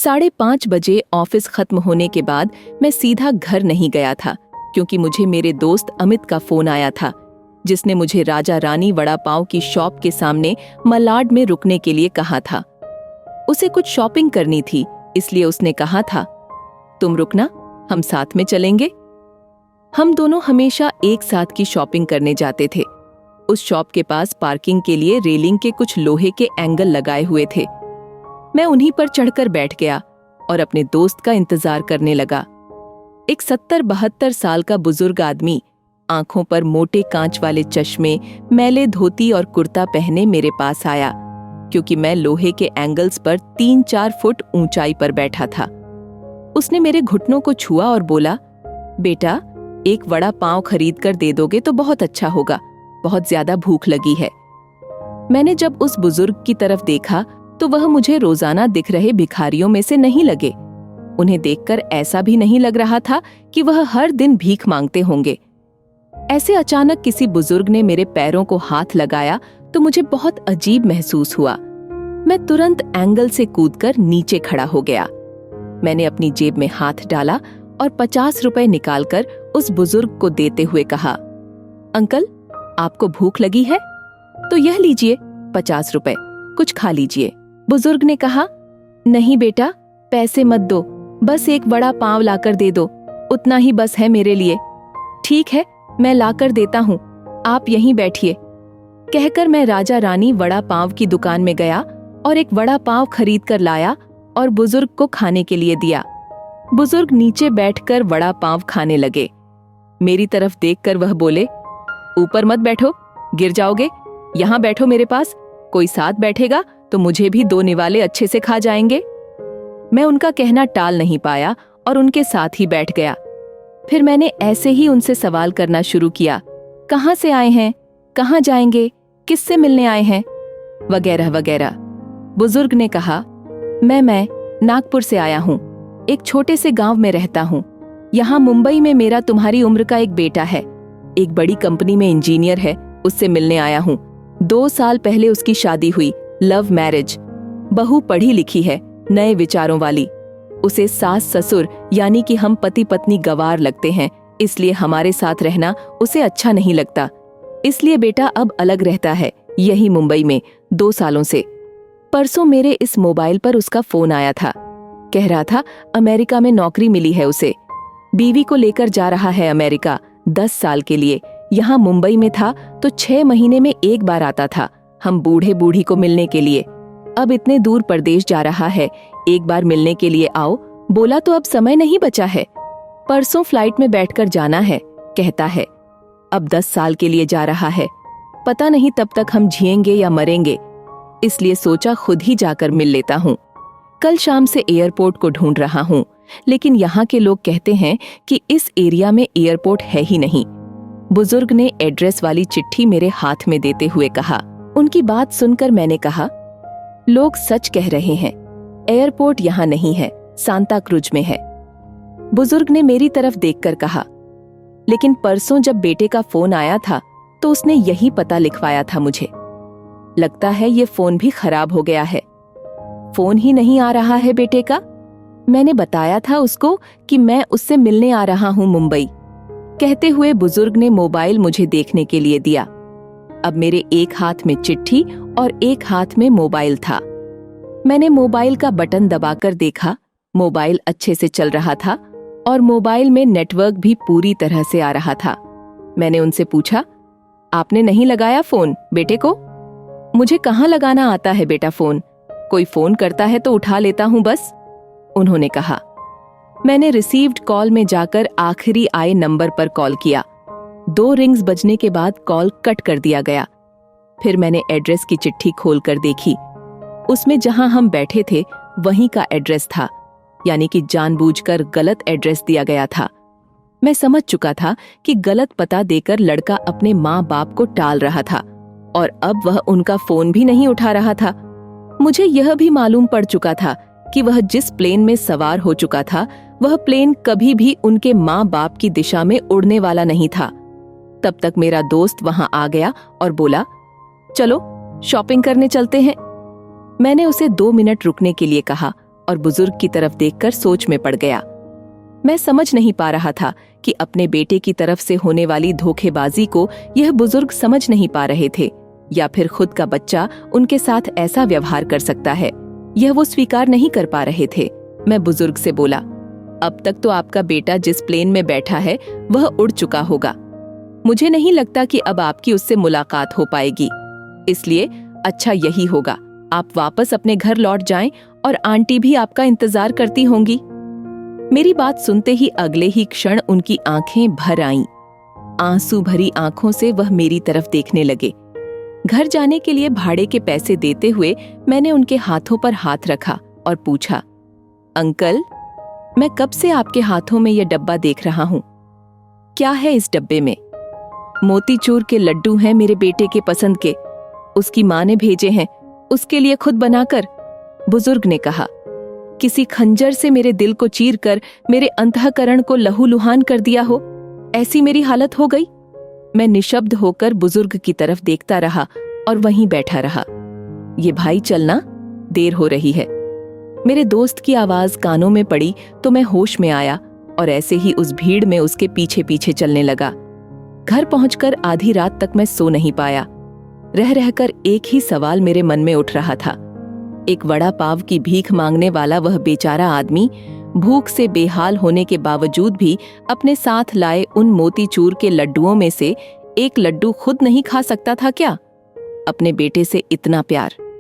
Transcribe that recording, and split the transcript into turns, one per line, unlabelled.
5:30 बजे ऑफिस खत्म होने के बाद मैं सीधा घर नहीं गया था, क्योंकि मुझे मेरे दोस्त अमित का फोन आया था, जिसने मुझे राजा रानी वड़ा पाव की शॉप के सामने मलाड में रुकने के लिए कहा था। उसे कुछ शॉपिंग करनी थी, इसलिए उसने कहा था, तुम रुकना, हम साथ में चलेंगे। हम दोनों हमेशा एक साथ की शॉपिंग करने जाते थे। उस शॉप के पास पार्किंग के लिए रेलिंग के कुछ लोहे के एंगल लगाए हुए थे। मैं उन्हीं पर चढ़कर बैठ गया और अपने दोस्त का इंतजार करने लगा। एक 70-72 साल का बुजुर्ग आदमी, आंखों पर मोटे कांच वाले चश्मे, मैले धोती और कुर्ता पहने मेरे पास आया, क्योंकि मैं लोहे के एंगल्स पर 3-4 फुट ऊंचाई पर बैठा था। उसने मेरे घुटनों को छुआ और बोला, बेटा, एक वड़ा पाव खरीद कर दे दोगे तो बहुत अच्छा होगा, बहुत ज्यादा भूख लगी है। मैंने जब उस बुजुर्ग की तरफ देखा तो वह मुझे रोजाना दिख रहे भिखारियों में से नहीं लगे। उन्हें देखकर ऐसा भी नहीं लग रहा था कि वह हर दिन भीख मांगते होंगे। ऐसे अचानक किसी बुजुर्ग ने मेरे पैरों को हाथ लगाया तो मुझे बहुत अजीब महसूस हुआ। मैं तुरंत एंगल से कूदकर नीचे खड़ा हो गया। मैंने अपनी जेब में हाथ डाला और 50 रुपए निकालकर उस बुजुर्ग को देते हुए कहा, अंकल, आपको भूख लगी है तो यह लीजिए 50 रुपए, कुछ खा लीजिए। बुजुर्ग ने कहा, नहीं बेटा, पैसे मत दो, बस एक वड़ा पाव लाकर दे दो, उतना ही बस है मेरे लिए। ठीक है, मैं लाकर देता हूँ, आप यहीं बैठिए। कहकर मैं राजा रानी वड़ा पाव की दुकान में गया और एक वड़ा पाव खरीद कर लाया और बुजुर्ग को खाने के लिए दिया। बुजुर्ग नीचे बैठकर वड़ा पाव खाने लगे। मेरी तरफ देखकर वह बोले, ऊपर मत बैठो, गिर जाओगे, यहाँ बैठो मेरे पास, कोई साथ बैठेगा तो मुझे भी 2 निवाले अच्छे से खा जाएंगे। मैं उनका कहना टाल नहीं पाया और उनके साथ ही बैठ गया। फिर मैंने ऐसे ही उनसे सवाल करना शुरू किया, कहाँ से आए हैं, कहाँ जाएंगे, किससे मिलने आए हैं, वगैरह वगैरह। बुजुर्ग ने कहा, मैं नागपुर से आया हूँ, एक छोटे से गांव में रहता हूँ। यहाँ मुंबई में मेरा तुम्हारी उम्र का एक बेटा है, एक बड़ी कंपनी में इंजीनियर है, उससे मिलने आया हूँ। 2 साल पहले उसकी शादी हुई, लव मैरिज। बहू पढ़ी लिखी है, नए विचारों वाली। उसे सास ससुर यानी कि हम पति पत्नी गंवार लगते हैं, इसलिए हमारे साथ रहना उसे अच्छा नहीं लगता। इसलिए बेटा अब अलग रहता है, यही मुंबई में 2 सालों से। परसों मेरे इस मोबाइल पर उसका फोन आया था। कह रहा था अमेरिका में नौकरी मिली है उसे, बीवी को लेकर जा रहा है अमेरिका 10 साल के लिए। यहाँ मुंबई में था तो 6 महीने में एक बार आता था, हम बूढ़े बूढ़ी को मिलने के लिए। अब इतने दूर परदेश जा रहा है, एक बार मिलने के लिए आओ, बोला तो अब समय नहीं बचा है, परसों फ्लाइट में बैठकर जाना है, कहता है। अब 10 साल के लिए जा रहा है, पता नहीं तब तक हम जिएंगे या मरेंगे, इसलिए सोचा खुद ही जाकर मिल लेता हूँ। कल शाम से एयरपोर्ट को ढूंढ रहा हूँ, लेकिन यहाँ के लोग कहते हैं कि इस एरिया में एयरपोर्ट है ही नहीं। बुजुर्ग ने एड्रेस वाली चिट्ठी मेरे हाथ में देते हुए कहा। उनकी बात सुनकर मैंने कहा, लोग सच कह रहे हैं, एयरपोर्ट यहाँ नहीं है, सांता क्रूज में है। बुजुर्ग ने मेरी तरफ देखकर कहा, लेकिन परसों जब बेटे का फोन आया था तो उसने यही पता लिखवाया था मुझे। लगता है ये फोन भी खराब हो गया है। फोन ही नहीं आ रहा है बेटे का। मैंने बताया था उसको कि मैं उससे मिलने आ रहा हूँ मुंबई। कहते हुए बुजुर्ग ने मोबाइल मुझे देखने के लिए दिया। अब मेरे एक हाथ में चिट्ठी और एक हाथ में मोबाइल था। मैंने मोबाइल का बटन दबाकर देखा, मोबाइल अच्छे से चल रहा था और मोबाइल में नेटवर्क भी पूरी तरह से आ रहा था। मैंने उनसे पूछा, आपने नहीं लगाया फोन बेटे को? मुझे कहाँ लगाना आता है बेटा फोन, कोई फोन करता है तो उठा लेता हूँ बस, उन्होंने कहा। मैंने रिसीव्ड कॉल में जाकर आखिरी आए नंबर पर कॉल किया। 2 रिंग्स बजने के बाद कॉल कट कर दिया गया। फिर मैंने एड्रेस की चिट्ठी खोलकर देखी। उसमें जहां हम बैठे थे वहीं का एड्रेस था, यानी कि जानबूझकर गलत एड्रेस दिया गया था। मैं समझ चुका था कि गलत पता देकर लड़का अपने माँ बाप को टाल रहा था और अब वह उनका फोन भी नहीं उठा रहा था। मुझे यह भी मालूम पड़ चुका था कि वह जिस प्लेन में सवार हो चुका था वह प्लेन कभी भी उनके माँ बाप की दिशा में उड़ने वाला नहीं था। तब तक मेरा दोस्त वहां आ गया और बोला, चलो शॉपिंग करने चलते हैं। मैंने उसे 2 मिनट रुकने के लिए कहा और बुजुर्ग की तरफ देखकर सोच में पड़ गया। मैं समझ नहीं पा रहा था कि अपने बेटे की तरफ से होने वाली धोखेबाजी को यह बुजुर्ग समझ नहीं पा रहे थे, या फिर खुद का बच्चा उनके साथ ऐसा व्यवहार कर सकता है, यह वो स्वीकार नहीं कर पा रहे थे। मैं बुजुर्ग से बोला, अब तक तो आपका बेटा जिस प्लेन में बैठा है वह उड़ चुका होगा। मुझे नहीं लगता कि अब आपकी उससे मुलाकात हो पाएगी, इसलिए अच्छा यही होगा आप वापस अपने घर लौट जाएं और आंटी भी आपका इंतजार करती होंगी। मेरी बात सुनते ही अगले ही क्षण उनकी आंखें भर आईं। आंसू भरी आंखों से वह मेरी तरफ देखने लगे। घर जाने के लिए भाड़े के पैसे देते हुए मैंने उनके हाथों पर हाथ रखा और पूछा, अंकल, मैं कब से आपके हाथों में यह डब्बा देख रहा हूं। क्या है इस डब्बे में? मोतीचूर के लड्डू हैं मेरे बेटे के पसंद के, उसकी माँ ने भेजे हैं, उसके लिए खुद बनाकर। बुजुर्ग ने कहा, किसी खंजर से मेरे दिल को चीरकर मेरे अंतःकरण को लहूलुहान कर दिया हो, ऐसी मेरी हालत हो गई। मैं निशब्द होकर बुजुर्ग की तरफ देखता रहा और वहीं बैठा रहा। ये भाई चलना, देर हो रही है। मेरे दोस्त की आवाज कानों में पड़ी तो मैं होश में आया और ऐसे ही उस भीड़ में उसके पीछे पीछे चलने लगा। घर पहुंचकर आधी रात तक मैं सो नहीं पाया। रह रहकर एक ही सवाल मेरे मन में उठ रहा था। एक वड़ा पाव की भीख मांगने वाला वह बेचारा आदमी भूख से बेहाल होने के बावजूद भी अपने साथ लाए उन मोतीचूर के लड्डुओं में से एक लड्डू खुद नहीं खा सकता था क्या? अपने बेटे से इतना प्यार।